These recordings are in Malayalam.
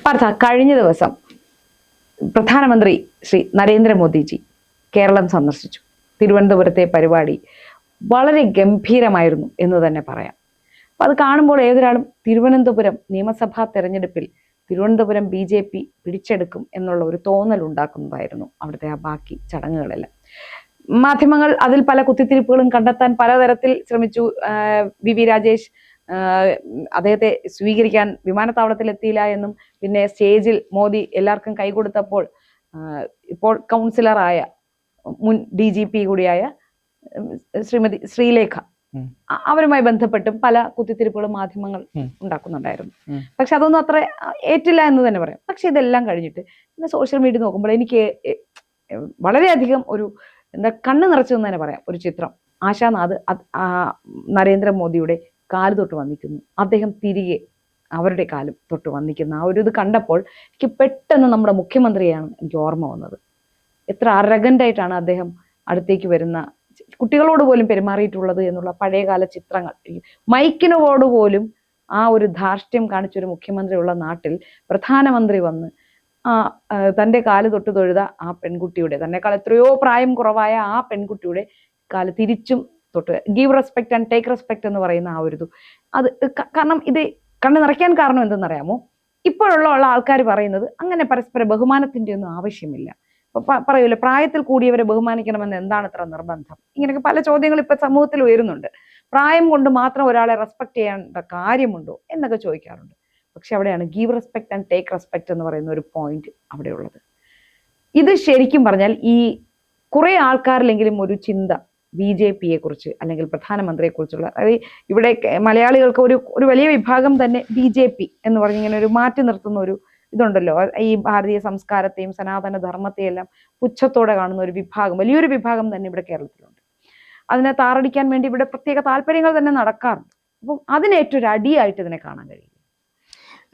പാർത്ഥ, കഴിഞ്ഞ ദിവസം പ്രധാനമന്ത്രി ശ്രീ നരേന്ദ്രമോദിജി കേരളം സന്ദർശിച്ചു. തിരുവനന്തപുരത്തെ പരിപാടി വളരെ ഗംഭീരമായിരുന്നു എന്ന് തന്നെ പറയാം. അപ്പം അത് കാണുമ്പോൾ ഏതൊരാളും തിരുവനന്തപുരം നിയമസഭാ തെരഞ്ഞെടുപ്പിൽ തിരുവനന്തപുരം BJP പിടിച്ചെടുക്കും എന്നുള്ള ഒരു തോന്നൽ ഉണ്ടാക്കുന്നതായിരുന്നു അവിടുത്തെ ആ ബാക്കി ചടങ്ങുകളെല്ലാം. മാധ്യമങ്ങൾ അതിൽ പല കുത്തിത്തിരിപ്പുകളും കണ്ടെത്താൻ പലതരത്തിൽ ശ്രമിച്ചു. VV രാജേഷ് അദ്ദേഹത്തെ സ്വീകരിക്കാൻ വിമാനത്താവളത്തിൽ എത്തിയില്ല എന്നും, പിന്നെ സ്റ്റേജിൽ മോദി എല്ലാവർക്കും കൈകൊടുത്തപ്പോൾ ഇപ്പോൾ കൗൺസിലറായ മുൻ DGP കൂടിയായ ശ്രീമതി ശ്രീലേഖ അവരുമായി ബന്ധപ്പെട്ടും പല കുത്തിത്തിരിപ്പുകളും മാധ്യമങ്ങൾ ഉണ്ടാക്കുന്നുണ്ടായിരുന്നു. പക്ഷെ അതൊന്നും അത്ര ഏറ്റില്ല എന്ന് തന്നെ പറയാം. പക്ഷെ ഇതെല്ലാം കഴിഞ്ഞിട്ട് പിന്നെ സോഷ്യൽ മീഡിയ നോക്കുമ്പോൾ എനിക്ക് വളരെയധികം ഒരു കണ്ണ് നിറച്ചു എന്ന് തന്നെ പറയാം ഒരു ചിത്രം. ആശാനാഥ് നരേന്ദ്രമോദിയുടെ കാല് തൊട്ട് വന്നിക്കുന്നു, അദ്ദേഹം തിരികെ അവരുടെ കാലും തൊട്ട് വന്നിക്കുന്ന ആ ഒരു ഇത് കണ്ടപ്പോൾ എനിക്ക് പെട്ടെന്ന് നമ്മുടെ മുഖ്യമന്ത്രിയാണ് എനിക്ക് ഓർമ്മ വന്നത്. എത്ര അരഗൻ്റായിട്ടാണ് അദ്ദേഹം അടുത്തേക്ക് വരുന്ന കുട്ടികളോട് പോലും പെരുമാറിയിട്ടുള്ളത് എന്നുള്ള പഴയകാല ചിത്രങ്ങൾ. മൈക്കിനോട് പോലും ആ ഒരു ധാർഷ്ട്യം കാണിച്ചൊരു മുഖ്യമന്ത്രിയുള്ള നാട്ടിൽ പ്രധാനമന്ത്രി വന്ന് തൻ്റെ കാല് തൊട്ട് തൊഴുത ആ പെൺകുട്ടിയുടെ, തന്നെക്കാൾ എത്രയോ പ്രായം കുറവായ ആ പെൺകുട്ടിയുടെ കാല് തിരിച്ചും തൊട്ട്, give respect and take respect എന്ന് പറയുന്ന ആ ഒരു അത് കാരണം ഇത് കണ്ണു നിറയ്ക്കാൻ കാരണം എന്തെന്നറിയാമോ? ഇപ്പോഴുള്ള ആൾക്കാർ പറയുന്നത് അങ്ങനെ പരസ്പര ബഹുമാനത്തിൻ്റെ ഒന്നും ആവശ്യമില്ല. പറയൂല്ലോ, പ്രായത്തിൽ കൂടിയവരെ ബഹുമാനിക്കണമെന്ന് എന്താണ് ഇത്ര നിർബന്ധം? ഇങ്ങനെയൊക്കെ പല ചോദ്യങ്ങൾ ഇപ്പൊ സമൂഹത്തിൽ ഉയരുന്നുണ്ട്. പ്രായം കൊണ്ട് മാത്രം ഒരാളെ റെസ്പെക്ട് ചെയ്യേണ്ട കാര്യമുണ്ടോ എന്നൊക്കെ ചോദിക്കാറുണ്ട്. പക്ഷെ അവിടെയാണ് give respect and take respect എന്ന് പറയുന്ന ഒരു പോയിന്റ് അവിടെ ഉള്ളത്. ഇത് ശരിക്കും പറഞ്ഞാൽ ഈ കുറെ ആൾക്കാരിലെങ്കിലും ഒരു ചിന്ത BJPയെ കുറിച്ച് അല്ലെങ്കിൽ പ്രധാനമന്ത്രിയെ കുറിച്ചുള്ള, അതായത് ഇവിടെ മലയാളികൾക്ക് ഒരു വലിയ വിഭാഗം തന്നെ BJP എന്ന് പറഞ്ഞിങ്ങനെ ഒരു മാറ്റി നിർത്തുന്ന ഒരു ഇതുണ്ടല്ലോ. ഈ ഭാരതീയ സംസ്കാരത്തെയും സനാതന ധർമ്മത്തെയും എല്ലാം പുച്ഛത്തോടെ കാണുന്ന ഒരു വിഭാഗം, വലിയൊരു വിഭാഗം തന്നെ ഇവിടെ കേരളത്തിലുണ്ട്. അതിനെ താറടിക്കാൻ വേണ്ടി ഇവിടെ പ്രത്യേക താല്പര്യങ്ങൾ തന്നെ നടക്കാറുണ്ട്. അപ്പം അതിനേറ്റൊരു അടിയായിട്ട് ഇതിനെ കാണാൻ കഴിയും.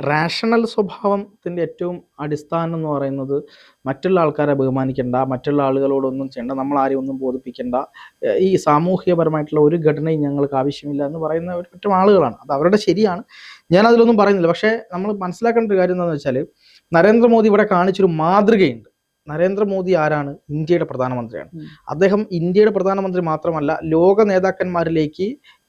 റാഷണൽ സ്വഭാവത്തിൻ്റെ ഏറ്റവും അടിസ്ഥാനം എന്ന് പറയുന്നത് മറ്റുള്ള ആൾക്കാരെ ബഹുമാനിക്കേണ്ട, മറ്റുള്ള ആളുകളോടൊന്നും ചെയ്യേണ്ട, നമ്മൾ ആരെയും ഒന്നും ബോധിപ്പിക്കേണ്ട, ഈ സാമൂഹികപരമായിട്ടുള്ള ഒരു ഘടനയും ഞങ്ങൾക്ക് ആവശ്യമില്ല എന്ന് പറയുന്ന ഒരു പറ്റം ആളുകളാണ്. അത് അവരുടെ ശരിയാണ്, ഞാൻ അതിലൊന്നും പറയുന്നില്ല. പക്ഷേ നമ്മൾ മനസ്സിലാക്കേണ്ട ഒരു കാര്യം എന്താണെന്ന് വെച്ചാൽ, നരേന്ദ്രമോദി ഇവിടെ കാണിച്ചൊരു മാതൃകയുണ്ട്. നരേന്ദ്രമോദി ആരാണ്? ഇന്ത്യയുടെ പ്രധാനമന്ത്രിയാണ്. അദ്ദേഹം ഇന്ത്യയുടെ പ്രധാനമന്ത്രി മാത്രമല്ല, ലോക നേതാക്കന്മാരിലേക്ക്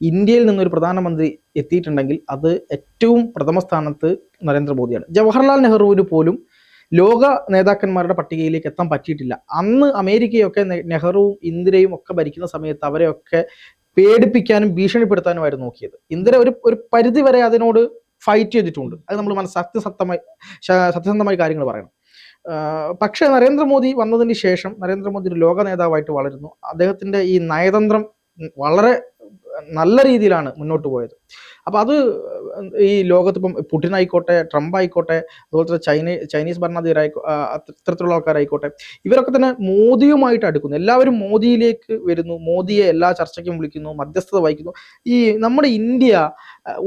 ഇന്ത്യയിൽ നിന്നൊരു പ്രധാനമന്ത്രി എത്തിയിട്ടുണ്ടെങ്കിൽ അത് ഏറ്റവും പ്രഥമ സ്ഥാനത്ത് നരേന്ദ്രമോദിയാണ്. ജവഹർലാൽ നെഹ്റുവിന് പോലും ലോക നേതാക്കന്മാരുടെ പട്ടികയിലേക്ക് എത്താൻ പറ്റിയിട്ടില്ല. അന്ന് അമേരിക്കയൊക്കെ നെഹ്റുവും ഇന്ദിരയും ഒക്കെ ഭരിക്കുന്ന സമയത്ത് അവരെയൊക്കെ പേടിപ്പിക്കാനും ഭീഷണിപ്പെടുത്താനുമായിരുന്നു നോക്കിയത്. ഇന്ദിര ഒരു പരിധി വരെ അതിനോട് ഫൈറ്റ് ചെയ്തിട്ടുണ്ട്. അത് നമ്മൾ സത്യസന്ധമായി കാര്യങ്ങൾ പറയണം. പക്ഷേ നരേന്ദ്രമോദി വന്നതിന് ശേഷം നരേന്ദ്രമോദി ഒരു ലോക നേതാവായിട്ട് വളരുന്നു. അദ്ദേഹത്തിൻ്റെ ഈ നയതന്ത്രം വളരെ നല്ല രീതിയിലാണ് മുന്നോട്ട് പോയത്. അപ്പോൾ അത് ഈ ലോകത്ത് ഇപ്പം പുടിൻ ആയിക്കോട്ടെ, ട്രംപ് ആയിക്കോട്ടെ, അതുപോലെ തന്നെ ചൈനീസ് ഇത്തരത്തിലുള്ള ആൾക്കാരായിക്കോട്ടെ, ഇവരൊക്കെ തന്നെ മോദിയുമായിട്ട് അടുക്കുന്നു. എല്ലാവരും മോദിയിലേക്ക് വരുന്നു, മോദിയെ എല്ലാ ചർച്ചയ്ക്കും വിളിക്കുന്നു, മധ്യസ്ഥത വഹിക്കുന്നു. ഈ നമ്മുടെ ഇന്ത്യ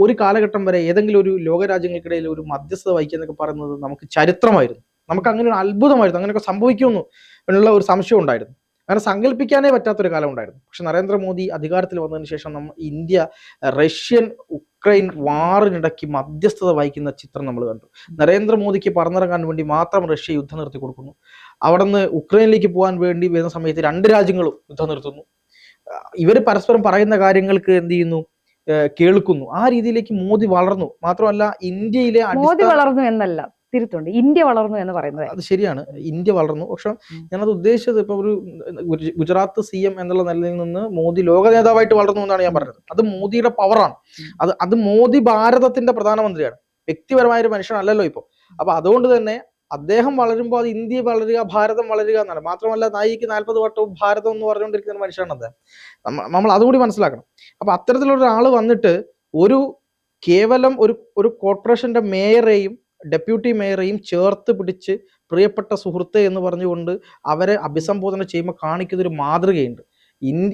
ഒരു കാലഘട്ടം വരെ ഏതെങ്കിലും ഒരു ലോകരാജ്യങ്ങൾക്കിടയിൽ ഒരു മധ്യസ്ഥത വഹിക്കുക എന്നൊക്കെ പറയുന്നത് നമുക്ക് ചരിത്രമായിരുന്നു. നമുക്ക് അങ്ങനെ ഒരു അത്ഭുതമായിരുന്നു. അങ്ങനെയൊക്കെ സംഭവിക്കുമെന്ന് എന്നുള്ള ഒരു സംശയം ഉണ്ടായിരുന്നു. അങ്ങനെ സങ്കല്പിക്കാനേ പറ്റാത്തൊരു കാലം ഉണ്ടായിരുന്നു. പക്ഷെ നരേന്ദ്രമോദി അധികാരത്തിൽ വന്നതിന് ശേഷം ഇന്ത്യ ഉക്രൈൻ വാറിനിടയ്ക്ക് മധ്യസ്ഥത വഹിക്കുന്ന ചിത്രം നമ്മൾ കണ്ടു. നരേന്ദ്രമോദിക്ക് പറന്നിറങ്ങാൻ വേണ്ടി മാത്രം റഷ്യ യുദ്ധം നിർത്തി കൊടുക്കുന്നു. അവിടെ നിന്ന് ഉക്രൈനിലേക്ക് പോകാൻ വേണ്ടി വരുന്ന സമയത്ത് രണ്ട് രാജ്യങ്ങളും യുദ്ധം നിർത്തുന്നു. ഇവർ പരസ്പരം പറയുന്ന കാര്യങ്ങൾക്ക് എന്ത് ചെയ്യുന്നു? കേൾക്കുന്നു. ആ രീതിയിലേക്ക് മോദി വളർന്നു. മാത്രമല്ല ഇന്ത്യയിലെ മോദി വളർന്നു എന്നല്ല, തിരുത്തുണ്ട്, ഇന്ത്യ വളർന്നു എന്ന് പറയുന്നത്. അത് ശരിയാണ്, ഇന്ത്യ വളർന്നു. പക്ഷെ ഞാനത് ഉദ്ദേശിച്ചത് ഇപ്പൊ ഒരു ഗുജറാത്ത് CM എന്നുള്ള നിലയിൽ നിന്ന് മോദി ലോക നേതാവായിട്ട് വളർന്നു എന്നാണ് ഞാൻ പറഞ്ഞത്. അത് മോദിയുടെ പവറാണ്. അത് മോദി ഭാരതത്തിന്റെ പ്രധാനമന്ത്രിയാണ്, വ്യക്തിപരമായ ഒരു മനുഷ്യനല്ലല്ലോ ഇപ്പോൾ. അപ്പൊ അതുകൊണ്ട് തന്നെ അദ്ദേഹം വളരുമ്പോൾ അത് ഇന്ത്യ വളരുക, ഭാരതം വളരുക എന്നാണ്. മാത്രമല്ല നായിക്ക് 40 വട്ടവും ഭാരതം എന്ന് പറഞ്ഞുകൊണ്ടിരിക്കുന്ന മനുഷ്യനാണ് അദ്ദേഹം. നമ്മൾ അതുകൂടി മനസ്സിലാക്കണം. അപ്പൊ അത്തരത്തിലുള്ള ഒരാൾ വന്നിട്ട് കേവലം ഒരു കോർപ്പറേഷന്റെ മേയറെയും ഡെപ്യൂട്ടി മേയറെയും ചേർത്ത് പിടിച്ച് പ്രിയപ്പെട്ട സുഹൃത്തെ എന്ന് പറഞ്ഞുകൊണ്ട് അവരെ അഭിസംബോധന ചെയ്യുമ്പോൾ കാണിക്കുന്ന ഒരു മാതൃകയുണ്ട്.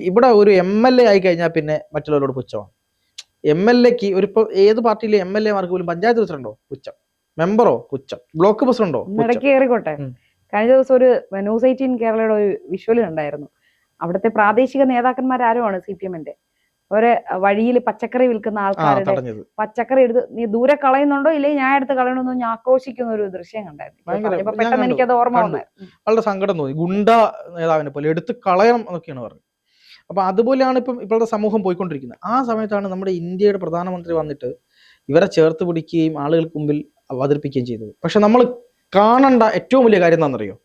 ഇവിടെ ഒരു MLA ആയി കഴിഞ്ഞാൽ പിന്നെ മറ്റുള്ളവരോട് പുച്ഛമാണ്. MLAക്ക് ഇപ്പോൾ ഏത് പാർട്ടിയിലെ MLAമാർക്ക് പോലും പഞ്ചായത്ത് പ്രസിഡന്റോ പുച്ഛം, മെമ്പറോ പുച്ഛം, ബ്ലോക്ക് പ്രസിഡന്റോ. ഇടയ്ക്ക് കയറിക്കോട്ടെ, കഴിഞ്ഞ ദിവസം ഒരു ന്യൂസ് 18 കേരളയുടെ ഒരു വിഷ്വൽ ഉണ്ടായിരുന്നു. അവിടുത്തെ പ്രാദേശിക നേതാക്കന്മാരാരുമാണ് CPM-ന്റെ. ഒരു വഴിയിൽ പച്ചക്കറി വിൽക്കുന്ന ആൾക്കാരുടെ പച്ചക്കറി എടുത്ത് നീ ദൂരെ കളയുന്നുണ്ടോ ഇല്ലെങ്കിൽ ഞാൻ എടുത്ത് കളയണമെന്ന് ഞാൻ ആക്രോശിക്കുന്ന ഒരു ദൃശ്യം കണ്ടായിരുന്നു. പെട്ടെന്ന് എനിക്കത് ഓർമ്മ വന്നത്. വളരെ സങ്കടം തോന്നി. ഗുണ്ട നേതാവിനെ പോലെ എടുത്ത് കളയണം എന്നൊക്കെയാണ് പറഞ്ഞത്. അപ്പൊ അതുപോലെയാണ് ഇപ്പോഴത്തെ സമൂഹം പോയിക്കൊണ്ടിരിക്കുന്നത്. ആ സമയത്താണ് നമ്മുടെ ഇന്ത്യയുടെ പ്രധാനമന്ത്രി വന്നിട്ട് ഇവരെ ചേർത്ത് പിടിക്കുകയും ആളുകൾക്ക് മുമ്പിൽ അവതരിപ്പിക്കുകയും ചെയ്തത്. പക്ഷെ നമ്മൾ കാണേണ്ട ഏറ്റവും വലിയ കാര്യം എന്താണെന്നറിയോ?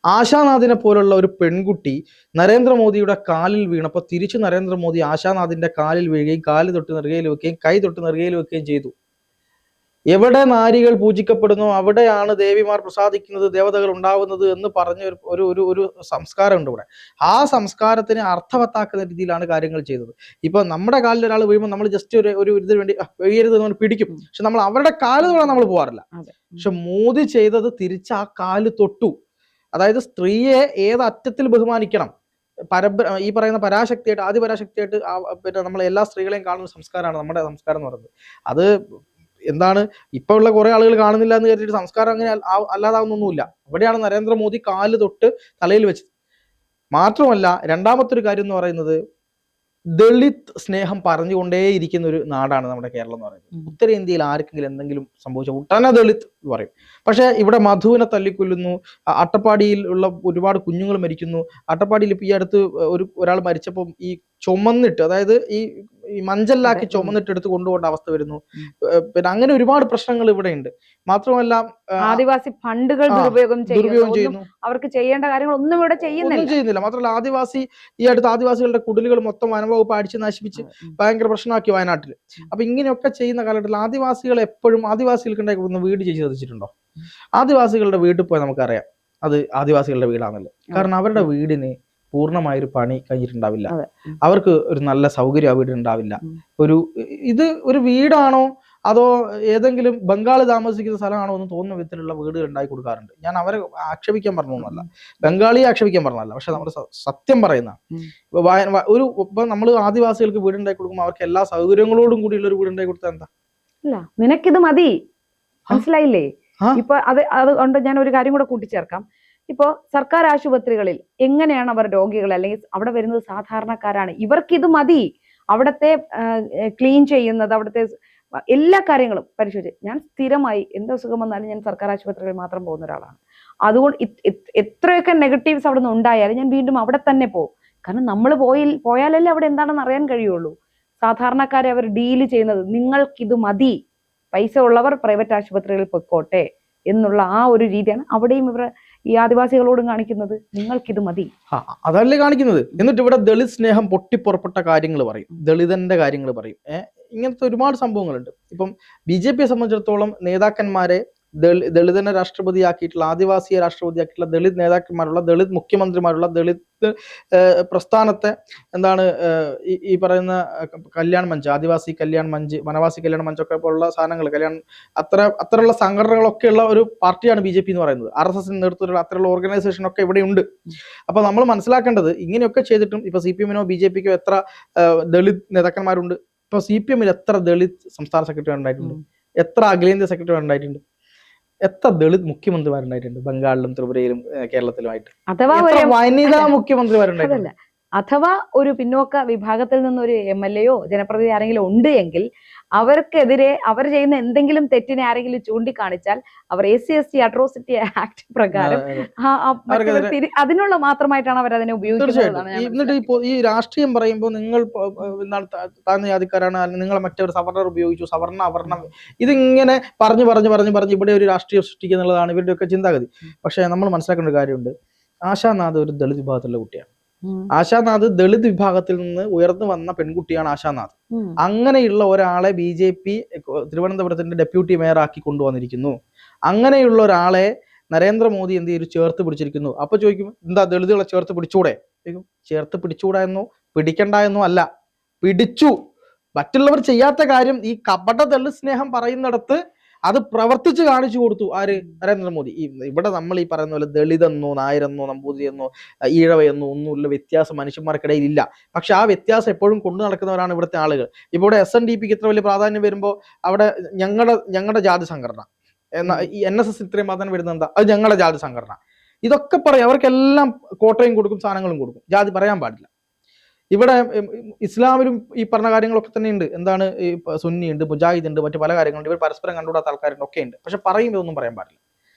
ആശാനാഥിനെ പോലുള്ള ഒരു പെൺകുട്ടി നരേന്ദ്രമോദിയുടെ കാലിൽ വീണപ്പോൾ തിരിച്ചു നരേന്ദ്രമോദി ആശാനാഥിന്റെ കാലിൽ വീഴുകയും കാല് തൊട്ട് നെറുകയിൽ വെക്കുകയും കൈ തൊട്ട് നെറുകയിൽ വെക്കുകയും ചെയ്തു. എവിടെ നാരികൾ പൂജിക്കപ്പെടുന്നു അവിടെയാണ് ദേവിമാർ പ്രസാദിക്കുന്നത്, ദേവതകൾ ഉണ്ടാവുന്നത് എന്ന് പറഞ്ഞ ഒരു സംസ്കാരമുണ്ട് ഇവിടെ. ആ സംസ്കാരത്തിനെ അർത്ഥവത്താക്കുന്ന രീതിയിലാണ് കാര്യങ്ങൾ ചെയ്തത്. ഇപ്പൊ നമ്മുടെ കാലിൽ ഒരാൾ വീഴുമ്പോൾ നമ്മൾ ജസ്റ്റ് ഒരു ഇതിന് വേണ്ടി വീഴരുത് എന്ന് പിടിക്കും. പക്ഷെ നമ്മൾ അവരുടെ കാല് തൊടാൻ നമ്മൾ പോകാറില്ല. പക്ഷെ മോദി ചെയ്തത് തിരിച്ച് ആ കാല് തൊട്ടു. അതായത് സ്ത്രീയെ ഏത് അറ്റത്തിൽ ബഹുമാനിക്കണം, ഈ പറയുന്ന പരാശക്തിയായിട്ട് ആദിപരാശക്തിയായിട്ട് പിന്നെ നമ്മൾ എല്ലാ സ്ത്രീകളെയും കാണുന്ന സംസ്കാരമാണ് നമ്മുടെ സംസ്കാരം എന്ന് പറയുന്നത്. അത് എന്താണ് ഇപ്പൊ ഉള്ള കുറെ ആളുകൾ കാണുന്നില്ല എന്ന് കരുതിയിട്ട് സംസ്കാരം അങ്ങനെ അല്ലാതാവുന്നൊന്നുമില്ല. അവിടെയാണ് നരേന്ദ്രമോദി കാല് തൊട്ട് തലയിൽ വെച്ചത്. മാത്രമല്ല രണ്ടാമത്തെ ഒരു കാര്യം എന്ന് പറയുന്നത് ദളിത് സ്നേഹം പറഞ്ഞുകൊണ്ടേയിരിക്കുന്ന ഒരു നാടാണ് നമ്മുടെ കേരളം എന്ന് പറയുന്നത്. ഉത്തരേന്ത്യയിൽ ആർക്കെങ്കിലും എന്തെങ്കിലും സംഭവിച്ച ഉടനെ ദളിത് എന്ന് പറയും. പക്ഷെ ഇവിടെ മധുവിനെ തല്ലിക്കൊല്ലുന്നു, അട്ടപ്പാടിയിൽ ഉള്ള ഒരുപാട് കുഞ്ഞുങ്ങൾ മരിക്കുന്നു. അട്ടപ്പാടിയിൽ ഇപ്പൊ ഈ അടുത്ത് ഒരാൾ മരിച്ചപ്പം ഈ ചുമന്നിട്ട്, അതായത് ഈ മഞ്ചലിലാക്കി ചുമന്നിട്ട് എടുത്ത് കൊണ്ടുപോകേണ്ട അവസ്ഥ വരുന്നു. പിന്നെ അങ്ങനെ ഒരുപാട് പ്രശ്നങ്ങൾ ഇവിടെ ഉണ്ട്. മാത്രമല്ല ആദിവാസി ഫണ്ടുകൾ ദുരുപയോഗം ചെയ്യുന്നു. അവർക്ക് ചെയ്യേണ്ട കാര്യങ്ങളൊന്നും ഇവിടെ ചെയ്യുന്നില്ല. മാത്രമല്ല ഈ അടുത്ത ആദിവാസികളുടെ കുടിലുകൾ മൊത്തം വനംവകുപ്പ് അടിച്ച് നശിപ്പിച്ച് ഭയങ്കര പ്രശ്നമാക്കി വയനാട്ടിൽ. അപ്പൊ ഇങ്ങനെയൊക്കെ ചെയ്യുന്ന കാലഘട്ടത്തിൽ ആദിവാസികൾ എപ്പോഴും ആദിവാസികൾക്ക് ഉണ്ടായി കൊടുക്കുന്ന വീട് ശ്രദ്ധിച്ചിട്ടുണ്ടോ? ആദിവാസികളുടെ വീട്ടിൽ പോയി നമുക്കറിയാം അത് ആദിവാസികളുടെ വീടാണല്ലോ. കാരണം അവരുടെ വീടിന് പൂർണ്ണമായൊരു പണി കഴിഞ്ഞിട്ടുണ്ടാവില്ല. അവർക്ക് ഒരു നല്ല സൗകര്യം ആ വീടുണ്ടാവില്ല. ഒരു വീടാണോ അതോ ഏതെങ്കിലും ബംഗാളി താമസിക്കുന്ന സ്ഥലമാണോ എന്ന് തോന്നുന്ന വിധത്തിലുള്ള വീടുകൾ ഉണ്ടാക്കി കൊടുക്കാറുണ്ട്. ഞാൻ അവരെ ആക്ഷേപിക്കാൻ പറഞ്ഞൊന്നുമല്ല, ബംഗാളിയെ ആക്ഷേപിക്കാൻ പറഞ്ഞല്ല, പക്ഷെ നമ്മുടെ സത്യം പറയുന്ന ഇപ്പൊ നമ്മൾ ആദിവാസികൾക്ക് വീടുണ്ടാക്കി കൊടുക്കുമ്പോൾ അവർക്ക് എല്ലാ സൗകര്യങ്ങളോടും കൂടിയുള്ള ഒരു വീടുണ്ടാക്കി കൊടുത്താൽ എന്താ? അല്ല, നിനക്കിത് മതി, മനസ്സിലായില്ലേ? ഇപ്പൊ അതുകൊണ്ട് ഞാൻ ഒരു കാര്യം കൂടെ കൂട്ടിച്ചേർക്കാം. ഇപ്പോ സർക്കാർ ആശുപത്രികളിൽ എങ്ങനെയാണ് അവർ രോഗികൾ അല്ലെങ്കിൽ അവിടെ വരുന്നത് സാധാരണക്കാരാണ്, ഇവർക്കിത് മതി. അവിടത്തെ ക്ലീൻ ചെയ്യുന്നത്, അവിടുത്തെ എല്ലാ കാര്യങ്ങളും പരിശോധിച്ച് ഞാൻ സ്ഥിരമായി എന്ത് അസുഖം വന്നാലും ഞാൻ സർക്കാർ ആശുപത്രികളിൽ മാത്രം പോകുന്ന ഒരാളാണ്. അതുകൊണ്ട് എത്രയൊക്കെ നെഗറ്റീവ്സ് അവിടെ നിന്ന് ഉണ്ടായാലും ഞാൻ വീണ്ടും അവിടെ തന്നെ പോകും. കാരണം നമ്മൾ പോയാലല്ലേ അവിടെ എന്താണെന്ന് അറിയാൻ കഴിയുള്ളൂ. സാധാരണക്കാരെ അവർ ഡീല് ചെയ്യുന്നത് നിങ്ങൾക്കിത് മതി, പൈസ ഉള്ളവർ പ്രൈവറ്റ് ആശുപത്രികളിൽ പൊയ്ക്കോട്ടെ എന്നുള്ള ആ ഒരു രീതിയാണ് അവിടെയും ഇവർ ഈ ആദിവാസികളോടും കാണിക്കുന്നത്. നിങ്ങൾക്കിത് മതി, അതല്ലേ കാണിക്കുന്നത്. എന്നിട്ട് ഇവിടെ ദളിത് സ്നേഹം പൊട്ടിപ്പുറപ്പെട്ട കാര്യങ്ങൾ പറയും, ദളിതന്റെ കാര്യങ്ങൾ പറയും. ഇങ്ങനത്തെ ഒരുപാട് സംഭവങ്ങളുണ്ട്. ഇപ്പം BJPയെ സംബന്ധിച്ചിടത്തോളം നേതാക്കന്മാരെ ദളിതനെ രാഷ്ട്രപതിയാക്കിയിട്ടുള്ള, ആദിവാസിയെ രാഷ്ട്രപതിയാക്കിയിട്ടുള്ള ദളിത് നേതാക്കന്മാരുള്ള, ദളിത് മുഖ്യമന്ത്രിമാരുള്ള, ദളിത് പ്രസ്ഥാനത്തെ എന്താണ് ഈ പറയുന്ന കല്യാൺ മഞ്ച്, ആദിവാസി കല്യാൺ മഞ്ച്, വനവാസി കല്യാൺ മഞ്ചൊക്കെ പോലുള്ള സാധനങ്ങൾ, അത്തരമുള്ള സംഘടനകളൊക്കെ ഉള്ള ഒരു പാർട്ടിയാണ് BJP എന്ന് പറയുന്നത്. RSSന്റെ നേതൃത്വത്തിലുള്ള അത്തരമുള്ള ഓർഗനൈസേഷൻ ഒക്കെ ഇവിടെ ഉണ്ട്. അപ്പൊ നമ്മൾ മനസ്സിലാക്കേണ്ടത് ഇങ്ങനെയൊക്കെ ചെയ്തിട്ടും ഇപ്പൊ CPM-നോ BJP-ക്കോ എത്ര ദളിത് നേതാക്കന്മാരുണ്ട്? ഇപ്പൊ CPM-ൽ എത്ര ദളിത് സംസ്ഥാന സെക്രട്ടറി ഉണ്ടായിട്ടുണ്ട്? എത്ര അഖിലേന്ത്യാ സെക്രട്ടറി ഉണ്ടായിട്ടുണ്ട്? എത്ര ദളിത് മുഖ്യമന്ത്രിമാരുണ്ടായിട്ടുണ്ട് ബംഗാളിലും ത്രിപുരയിലും കേരളത്തിലുമായിട്ട്? അഥവാ വനിതാ മുഖ്യമന്ത്രിമാരുണ്ടായിട്ടുണ്ട്. അഥവാ ഒരു പിന്നോക്ക വിഭാഗത്തിൽ നിന്നൊരു MLA-യോ ജനപ്രതിനിധി ആരെങ്കിലും ഉണ്ട് എങ്കിൽ അവർക്കെതിരെ അവർ ചെയ്യുന്ന എന്തെങ്കിലും തെറ്റിനെ ആരെങ്കിലും ചൂണ്ടിക്കാണിച്ചാൽ അവർ SC/ST അട്രോസിറ്റി ആക്ട് പ്രകാരം അതിനുള്ള മാത്രമായിട്ടാണ് അവർ അതിനെ ഉപയോഗിക്കുന്നത്. എന്നിട്ട് ഈ രാഷ്ട്രീയം പറയുമ്പോൾ നിങ്ങൾ താഴ്ന്ന ജാതിക്കാരാണ്, നിങ്ങളെ മറ്റൊരു സവർണർ ഉപയോഗിച്ചു, സവർണ അവർണം, ഇതിങ്ങനെ പറഞ്ഞു ഇവിടെ ഒരു രാഷ്ട്രീയം സൃഷ്ടിക്കുക എന്നുള്ളതാണ് ഇവരുടെയൊക്കെ ചിന്താഗതി. പക്ഷെ നമ്മൾ മനസ്സിലാക്കേണ്ട ഒരു കാര്യമുണ്ട്. ആശാനാഥ് ഒരു ദളിത് വിഭാഗത്തിലുള്ള കുട്ടിയാണ്. ആശാനാഥ് ദളിത് വിഭാഗത്തിൽ നിന്ന് ഉയർന്നു വന്ന പെൺകുട്ടിയാണ് ആശാനാഥ്. അങ്ങനെയുള്ള ഒരാളെ BJP തിരുവനന്തപുരത്തിന്റെ ഡെപ്യൂട്ടി മേയർ ആക്കി കൊണ്ടുവന്നിരിക്കുന്നു. അങ്ങനെയുള്ള ഒരാളെ നരേന്ദ്രമോദി എന്ത് ചെയ്തു? ചേർത്ത് പിടിച്ചിരിക്കുന്നു. അപ്പൊ ചോദിക്കും, എന്താ ദളിതുകളെ ചേർത്ത് പിടിച്ചൂടെ? ചേർത്ത് പിടിച്ചുകൂടാ എന്നോ പിടിക്കണ്ട എന്നോ അല്ല, പിടിച്ചു. മറ്റുള്ളവർ ചെയ്യാത്ത കാര്യം ഈ കപട ദളിത് സ്നേഹം പറയുന്നിടത്ത് അത് പ്രവർത്തിച്ച് കാണിച്ചു കൊടുത്തു ആര്? നരേന്ദ്രമോദി. ഇവിടെ നമ്മൾ ഈ പറയുന്ന പോലെ ദളിതെന്നോ നായരെന്നോ നമ്പൂതിരിയെന്നോ ഈഴവയെന്നോ ഒന്നുമില്ല വ്യത്യാസം മനുഷ്യന്മാർക്കിടയിൽ ഇല്ല. പക്ഷെ ആ വ്യത്യാസം എപ്പോഴും കൊണ്ടു നടക്കുന്നവരാണ് ഇവിടുത്തെ ആളുകൾ. ഇപ്പോൾ ഇവിടെ SNDPക്ക് ഇത്ര വലിയ പ്രാധാന്യം വരുമ്പോൾ അവിടെ ഞങ്ങളുടെ ജാതി സംഘടന, ഈ NSS ഇത്രയും പ്രാധാന്യം വരുന്നത് എന്താ? അത് ഞങ്ങളുടെ ജാതി സംഘടന. ഇതൊക്കെ പറയും. അവർക്കെല്ലാം കോട്ടയും കൊടുക്കും, സാധനങ്ങളും കൊടുക്കും. ജാതി പറയാൻ പാടില്ല. ഇവിടെ ഇസ്ലാമിലും ഈ പറഞ്ഞ കാര്യങ്ങളൊക്കെ തന്നെ ഉണ്ട്. എന്താണ് ഈ സുന്നി ഉണ്ട്, മുജാഹിദ് ഉണ്ട്, മറ്റു പല കാര്യങ്ങളുണ്ട്. ഇവർ പരസ്പരം കണ്ടുകൂടാത്ത ആൾക്കാരുണ്ട്, ഒക്കെ ഉണ്ട്. പക്ഷെ പറയുമ്പോൾ ഒന്നും പറയാൻ പാടില്ല.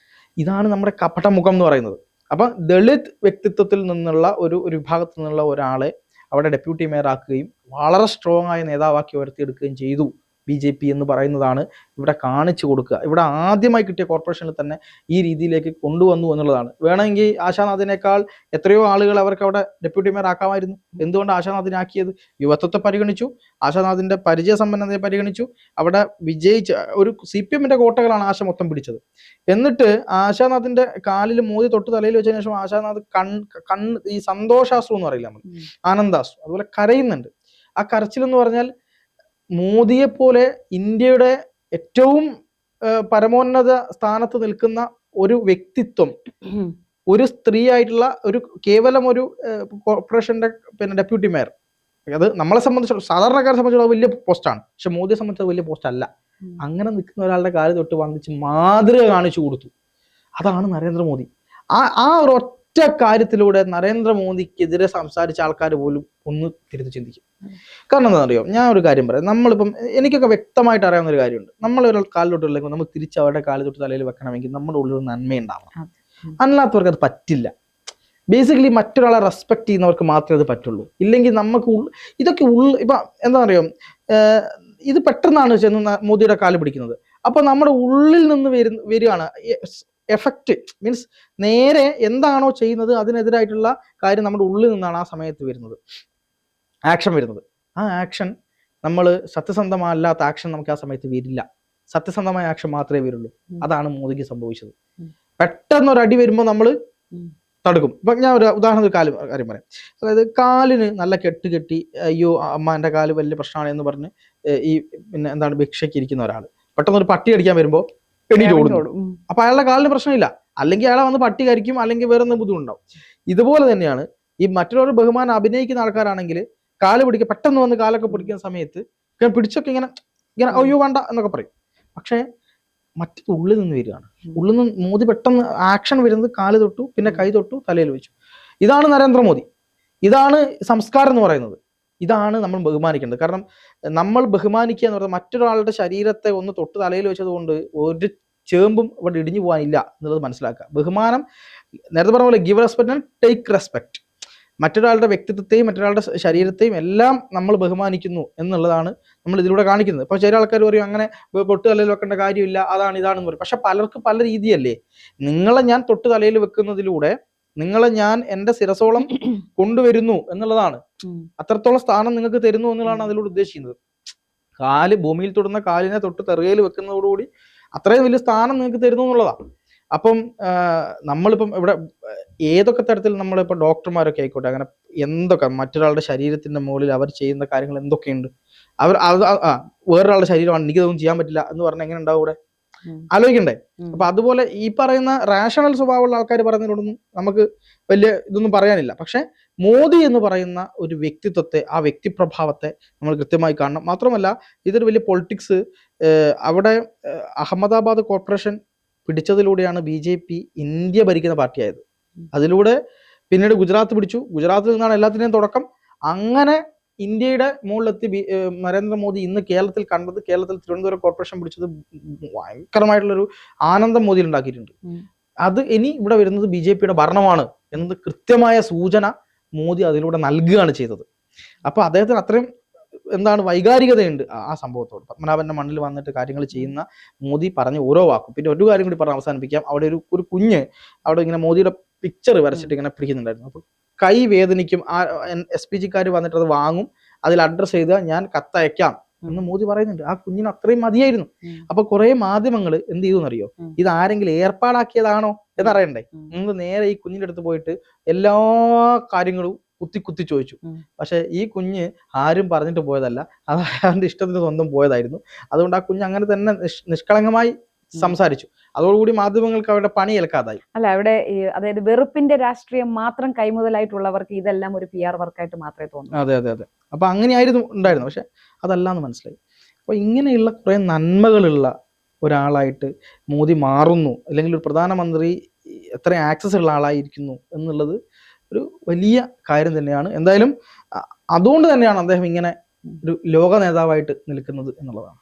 ഇതാണ് നമ്മുടെ കപട മുഖം എന്ന് പറയുന്നത്. അപ്പൊ ദളിത് വ്യക്തിത്വത്തിൽ നിന്നുള്ള ഒരു വിഭാഗത്തിൽ നിന്നുള്ള ഒരാളെ അവിടെ ഡെപ്യൂട്ടി മേയർ ആക്കുകയും വളരെ സ്ട്രോങ് ആയ നേതാവാക്കി ഉയർത്തിയെടുക്കുകയും ചെയ്തു BJP എന്ന് പറയുന്നതാണ് ഇവിടെ കാണിച്ചു കൊടുക്കുക. ഇവിടെ ആദ്യമായി കിട്ടിയ കോർപ്പറേഷനിൽ തന്നെ ഈ രീതിയിലേക്ക് കൊണ്ടുവന്നു എന്നുള്ളതാണ്. വേണമെങ്കിൽ ആശാനാഥിനേക്കാൾ എത്രയോ ആളുകൾ അവർക്ക് അവിടെ ഡെപ്യൂട്ടി മേയർ ആക്കാമായിരുന്നു. എന്തുകൊണ്ട് ആശാനാഥിനെ ആക്കിയത്? യുവത്വത്തെ പരിഗണിച്ചു, ആശാനാഥിന്റെ പരിചയസമ്പന്നതയെ പരിഗണിച്ചു. അവിടെ വിജയിച്ച ഒരു CPM-ന്റെ കോട്ടകളാണ് ആശ മൊത്തം പിടിച്ചത്. എന്നിട്ട് ആശാനാഥിന്റെ കാലിൽ മോദി തൊട്ട് തലയിൽ വെച്ചതിന് ശേഷം ആശാനാഥ് ഈ സന്തോഷാശ്രു എന്ന് പറയില്ല നമ്മൾ, ആനന്ദാശ്രു, അതുപോലെ കരയുന്നുണ്ട്. ആ കരച്ചിലെന്ന് പറഞ്ഞാൽ മോദിയെ പോലെ ഇന്ത്യയുടെ ഏറ്റവും പരമോന്നത സ്ഥാനത്ത് നിൽക്കുന്ന ഒരു വ്യക്തിത്വം, ഒരു സ്ത്രീ ആയിട്ടുള്ള കേവലം ഒരു കോർപ്പറേഷന്റെ ഡെപ്യൂട്ടി മേയർ, അത് നമ്മളെ സംബന്ധിച്ചുള്ള സാധാരണക്കാരെ സംബന്ധിച്ചുള്ള വലിയ പോസ്റ്റാണ്, പക്ഷെ മോദിയെ സംബന്ധിച്ചത് വലിയ പോസ്റ്റ് അല്ല. അങ്ങനെ നിൽക്കുന്ന ഒരാളുടെ കാല് തൊട്ട് വന്നിച്ച് മാതൃക കാണിച്ചു കൊടുത്തു. അതാണ് നരേന്ദ്രമോദി. ആ ഒരൊറ്റ കാര്യത്തിലൂടെ നരേന്ദ്രമോദിക്കെതിരെ സംസാരിച്ച ആൾക്കാർ പോലും ഒന്ന് തിരിച്ചു ചിന്തിക്കും. കാരണം എന്താണെന്നറിയോ, ഞാൻ ഒരു കാര്യം പറയാം. നമ്മളിപ്പം എനിക്കൊക്കെ വ്യക്തമായിട്ട് അറിയാവുന്ന ഒരു കാര്യമുണ്ട്. നമ്മൾ ഒരാൾ കാലിലോട്ടുള്ളെങ്കിൽ നമ്മൾ തിരിച്ച് അവരുടെ കാല് തൊട്ട് തലയിൽ വെക്കണമെങ്കിൽ നമ്മുടെ ഉള്ളിൽ നന്മയുണ്ടാവണം. അല്ലാത്തവർക്ക് അത് പറ്റില്ല. ബേസിക്കലി മറ്റൊരാളെ റെസ്പെക്ട് ചെയ്യുന്നവർക്ക് മാത്രമേ അത് പറ്റുള്ളൂ. ഇല്ലെങ്കിൽ നമുക്ക് ഇതൊക്കെ ഇപ്പം എന്താ പറയുക, ഇത് പെട്ടെന്നാണ് ചെന്ന് മോദിയുടെ കാല് പിടിക്കുന്നത്. അപ്പൊ നമ്മുടെ ഉള്ളിൽ നിന്ന് വരികയാണ് എഫക്റ്റ്. മീൻസ് നേരെ എന്താണോ ചെയ്യുന്നത് അതിനെതിരായിട്ടുള്ള കാര്യം നമ്മുടെ ഉള്ളിൽ നിന്നാണ് ആ സമയത്ത് വരുന്നത്, ആക്ഷൻ വരുന്നത്. ആ ആക്ഷൻ നമ്മൾ സത്യസന്ധമല്ലാത്ത ആക്ഷൻ നമുക്ക് ആ സമയത്ത് വരില്ല. സത്യസന്ധമായ ആക്ഷൻ മാത്രമേ വരുള്ളൂ. അതാണ് മോദിക്ക് സംഭവിച്ചത്. പെട്ടെന്നൊരടി വരുമ്പോൾ നമ്മൾ തടുക്കും. ഇപ്പൊ ഞാൻ ഒരു ഉദാഹരണം കാര്യം പറയാം. അതായത് കാലിന് നല്ല കെട്ടി അയ്യോ അമ്മ എൻ്റെ കാല് വലിയ പ്രശ്നമാണ് എന്ന് പറഞ്ഞ് ഈ പിന്നെ എന്താണ് ഭിക്ഷയ്ക്ക് ഇരിക്കുന്ന ഒരാൾ പെട്ടെന്നൊരു പട്ടി അടിക്കാൻ വരുമ്പോൾ എണീറ്റ് ഓടും. അപ്പൊ അയാളുടെ കാലിന് പ്രശ്നമില്ല. അല്ലെങ്കിൽ അയാളെ വന്ന് പട്ടി കരിക്കും, അല്ലെങ്കിൽ വേറെ എന്തെങ്കിലും ബുദ്ധിമുട്ടുണ്ടാവും. ഇതുപോലെ തന്നെയാണ് ഈ മറ്റുള്ളവർ ബഹുമാനം അഭിനയിക്കുന്ന ആൾക്കാരാണെങ്കിൽ കാല് പിടിക്കുക, പെട്ടെന്ന് വന്ന് കാലൊക്കെ പിടിക്കുന്ന സമയത്ത് പിടിച്ചൊക്കെ ഇങ്ങനെ അയ്യോ വേണ്ട എന്നൊക്കെ പറയും. പക്ഷെ മറ്റു ഉള്ളിൽ നിന്ന് വരികയാണ്. ഉള്ളിൽ നിന്ന് മോദി പെട്ടെന്ന് ആക്ഷൻ വരുന്നത് കാല് തൊട്ടു, പിന്നെ കൈ തൊട്ടു, തലയിൽ വെച്ചു. ഇതാണ് നരേന്ദ്രമോദി. ഇതാണ് സംസ്കാരം എന്ന് പറയുന്നത്. ഇതാണ് നമ്മൾ ബഹുമാനിക്കേണ്ടത്. കാരണം നമ്മൾ ബഹുമാനിക്കുക എന്ന് പറഞ്ഞാൽ മറ്റൊരാളുടെ ശരീരത്തെ ഒന്ന് തൊട്ട് തലയിൽ വെച്ചത് കൊണ്ട് ഒരു ചേമ്പും ഇവിടെ ഇടിഞ്ഞു പോകാനില്ല എന്നുള്ളത് മനസ്സിലാക്കുക. ബഹുമാനം നേരത്തെ പറഞ്ഞ പോലെ give respect and take respect. മറ്റൊരാളുടെ വ്യക്തിത്വത്തെയും മറ്റൊരാളുടെ ശരീരത്തെയും എല്ലാം നമ്മൾ ബഹുമാനിക്കുന്നു എന്നുള്ളതാണ് നമ്മൾ ഇതിലൂടെ കാണിക്കുന്നത്. ഇപ്പോൾ ചില ആൾക്കാർ പറയും അങ്ങനെ തൊട്ട് തലയിൽ വെക്കേണ്ട കാര്യമില്ല, അതാണ് ഇതാണെന്ന് പറയും. പക്ഷെ പലർക്കും പല രീതിയല്ലേ. നിങ്ങളെ ഞാൻ തൊട്ട് തലയിൽ വെക്കുന്നതിലൂടെ നിങ്ങളെ ഞാൻ എൻ്റെ ശിരസോളം കൊണ്ടുവരുന്നു എന്നുള്ളതാണ്. അത്രത്തോളം സ്ഥാനം നിങ്ങൾക്ക് തരുന്നു എന്നുള്ളതാണ് അതിലൂടെ ഉദ്ദേശിക്കുന്നത്. കാല് ഭൂമിയിൽ തൊടുന്ന കാലിനെ തൊട്ട് തെറുകയിൽ വെക്കുന്നതോടുകൂടി അത്രയും വലിയ സ്ഥാനം നിങ്ങൾക്ക് തരുന്നു എന്നുള്ളതാണ്. അപ്പം നമ്മളിപ്പം ഇവിടെ ഏതൊക്കെ തരത്തിൽ നമ്മളിപ്പോൾ ഡോക്ടർമാരൊക്കെ ആയിക്കോട്ടെ, അങ്ങനെ എന്തൊക്കെ മറ്റൊരാളുടെ ശരീരത്തിന്റെ മുകളിൽ അവർ ചെയ്യുന്ന കാര്യങ്ങൾ എന്തൊക്കെയുണ്ട്. വേറൊരാളുടെ ശരീരമാണ്, എനിക്കതൊന്നും ചെയ്യാൻ പറ്റില്ല എന്ന് പറഞ്ഞാൽ എങ്ങനെ ഉണ്ടാവും ഇവിടെ? ആലോചിക്കണ്ടേ? അപ്പൊ അതുപോലെ ഈ പറയുന്ന റാഷണൽ സ്വഭാവമുള്ള ആൾക്കാർ പറയുന്നതിനോടൊന്നും നമുക്ക് വലിയ ഇതൊന്നും പറയാനില്ല. പക്ഷെ മോദി എന്ന് പറയുന്ന ഒരു വ്യക്തിത്വത്തെ, ആ വ്യക്തിപ്രഭാവത്തെ നമ്മൾ കൃത്യമായി കാണണം. മാത്രമല്ല ഇതൊരു വലിയ പൊളിറ്റിക്സ്. അവിടെ അഹമ്മദാബാദ് കോർപ്പറേഷൻ പിടിച്ചതിലൂടെയാണ് BJP ഇന്ത്യ ഭരിക്കുന്ന പാർട്ടിയായത്. അതിലൂടെ പിന്നീട് ഗുജറാത്ത് പിടിച്ചു. ഗുജറാത്തിൽ നിന്നാണ് എല്ലാത്തിനെയും തുടക്കം. അങ്ങനെ ഇന്ത്യയുടെ മുകളിലെത്തി നരേന്ദ്രമോദി ഇന്ന് കേരളത്തിൽ കണ്ടത്, കേരളത്തിൽ തിരുവനന്തപുരം കോർപ്പറേഷൻ പിടിച്ചത് ഭയങ്കരമായിട്ടുള്ളൊരു ആനന്ദം മോദിയിൽ ഉണ്ടാക്കിയിട്ടുണ്ട്. അത് ഇനി ഇവിടെ വരുന്നത് BJPയുടെ ഭരണമാണ് എന്നത് കൃത്യമായ സൂചന മോദി അതിലൂടെ നൽകുകയാണ് ചെയ്തത്. അപ്പൊ അദ്ദേഹത്തിന് അത്രയും എന്താണ് വൈകാരികതയുണ്ട് ആ സംഭവത്തോട്. പത്മനാഭന്റെ മണ്ണിൽ വന്നിട്ട് കാര്യങ്ങൾ ചെയ്യുന്ന മോദി പറഞ്ഞ ഓരോ വാക്കും. പിന്നെ ഒരു കാര്യം കൂടി പറഞ്ഞ് അവസാനിപ്പിക്കാം. അവിടെ ഒരു കുഞ്ഞ് അവിടെ ഇങ്ങനെ മോദിയുടെ പിക്ചർ വരച്ചിട്ട് ഇങ്ങനെ പിടിക്കുന്നുണ്ടായിരുന്നു. അപ്പൊ കൈ വേദനിക്കും. SPGക്കാർ വന്നിട്ട് അത് വാങ്ങും, അതിൽ അഡ്രസ് ചെയ്താൽ ഞാൻ കത്തയക്കാം എന്ന് മോദി പറയുന്നുണ്ട്. ആ കുഞ്ഞിന് അത്രയും മതിയായിരുന്നു. അപ്പൊ കുറെ മാധ്യമങ്ങൾ എന്ത് ചെയ്തു എന്നറിയോ, ഇത് ആരെങ്കിലും ഏർപ്പാടാക്കിയതാണോ എന്നറിയണ്ടേ. നേരെ ഈ കുഞ്ഞിന്റെ അടുത്ത് പോയിട്ട് എല്ലാ കാര്യങ്ങളും കുത്തി ചോദിച്ചു. പക്ഷെ ഈ കുഞ്ഞ് ആരും പറഞ്ഞിട്ട് പോയതല്ല, അത് അയാളുടെ ഇഷ്ടത്തിന് സ്വന്തം പോയതായിരുന്നു. അതുകൊണ്ട് ആ കുഞ്ഞ് അങ്ങനെ തന്നെ നിഷ്കളങ്കമായി സംസാരിച്ചു. അതോടുകൂടി മാധ്യമങ്ങൾക്ക് അവരുടെ പണി ഏൽക്കാതായി. അല്ല, അവിടെ അതായത് വെറുപ്പിന്റെ രാഷ്ട്രീയം മാത്രം കൈമുതലായിട്ടുള്ളവർക്ക് ഇതെല്ലാം ഒരു PR വർക്കായിട്ട് മാത്രമേ തോന്നൂ. അതെ അതെ അതെ. അപ്പൊ അങ്ങനെയായിരുന്നു ഉണ്ടായിരുന്നു. പക്ഷെ അതല്ലാന്ന് മനസ്സിലായി. അപ്പൊ ഇങ്ങനെയുള്ള കുറെ നന്മകളുള്ള ഒരാളായിട്ട് മോദി മാറുന്നു, അല്ലെങ്കിൽ ഒരു പ്രധാനമന്ത്രി എത്ര ആക്സസ് ഉള്ള ആളായിരിക്കുന്നു എന്നുള്ളത് ഒരു വലിയ കാര്യം തന്നെയാണ്. എന്തായാലും അതുകൊണ്ട് തന്നെയാണ് അദ്ദേഹം ഇങ്ങനെ ഒരു ലോക നേതാവായിട്ട് നിൽക്കുന്നത് എന്നുള്ളതാണ്.